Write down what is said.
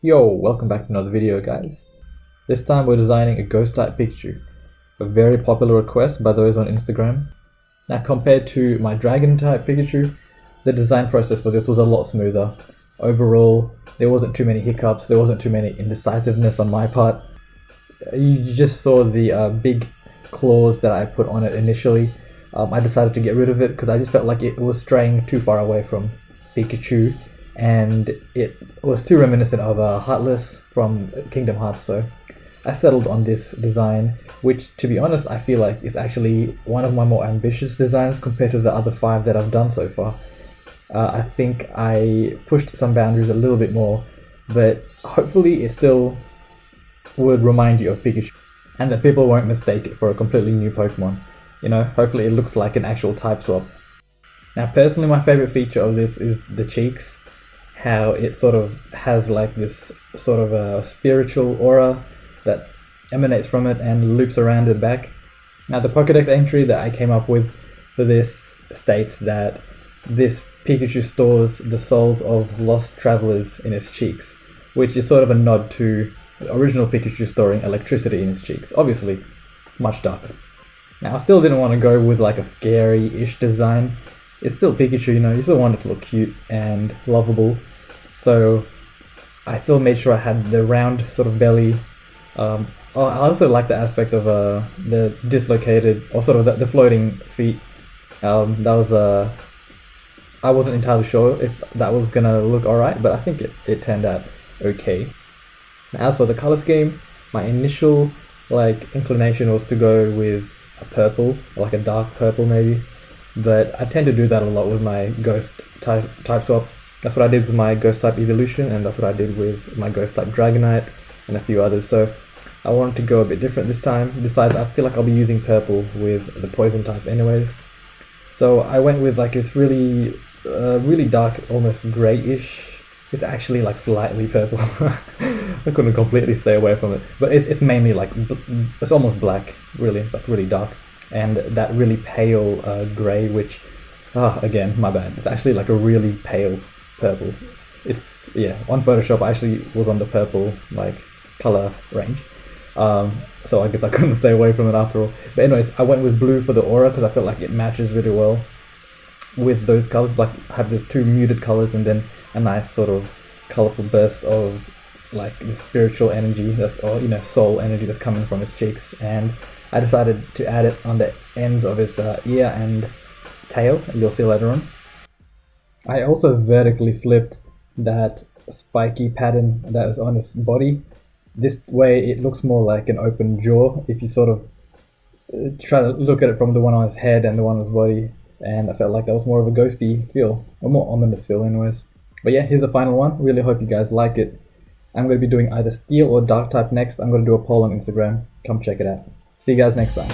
Yo, welcome back to another video, guys. This time we're designing a ghost type Pikachu, a very popular request by those on Instagram. Now compared to my dragon type Pikachu, the design process for this was a lot smoother. Overall, there wasn't too many hiccups, there wasn't too many indecisiveness on my part. You just saw the big claws that I put on it initially. I decided to get rid of it because I just felt like it was straying too far away from Pikachu, and it was too reminiscent of Heartless from Kingdom Hearts, so I settled on this design, which, to be honest, I feel like is actually one of my more ambitious designs compared to the other 5 that I've done so far. I think I pushed some boundaries a little bit more, but hopefully it still would remind you of Pikachu, and that people won't mistake it for a completely new Pokemon. You know, hopefully it looks like an actual type swap. Now personally, my favorite feature of this is the cheeks. How it sort of has like this sort of a spiritual aura that emanates from it and loops around and back. Now the Pokédex entry that I came up with for this states that this Pikachu stores the souls of lost travelers in its cheeks, which is sort of a nod to the original Pikachu storing electricity in his cheeks, obviously much darker. Now I still didn't want to go with like a scary-ish design. It's still Pikachu, you know, you still want it to look cute and lovable. So I still made sure I had the round sort of belly. I also like the aspect of the dislocated, or sort of the floating feet. That was I wasn't entirely sure if that was gonna look alright, but I think it turned out okay. Now, as for the color scheme, my initial inclination was to go with a purple, like a dark purple maybe, but I tend to do that a lot with my ghost type swaps. That's what I did with my ghost type evolution, and that's what I did with my ghost type Dragonite and a few others. So I wanted to go a bit different this time. Besides, I feel like I'll be using purple with the poison type anyways. So I went with like this really dark, almost greyish. It's actually like slightly purple. I couldn't completely stay away from it, but it's mainly like it's almost black. Really, it's like really dark, and that really pale grey, which again, my bad. It's actually like a really pale purple. It's, yeah, on Photoshop I actually was on the purple like color range, so I guess I couldn't stay away from it after all. But anyways, I went with blue for the aura because I felt like it matches really well with those colors. Like I have those 2 muted colors and then a nice sort of colorful burst of like the spiritual energy or soul energy that's coming from its cheeks, and I decided to add it on the ends of its ear and tail. You'll see later on. I also vertically flipped that spiky pattern that is on its body. This way it looks more like an open jaw if you sort of try to look at it from the one on his head and the one on his body, and I felt like that was more of a ghosty feel, or more ominous feel anyways. But yeah, here's the final one. Really hope you guys like it. I'm going to be doing either steel or dark type next. I'm going to do a poll on Instagram. Come check it out. See you guys next time.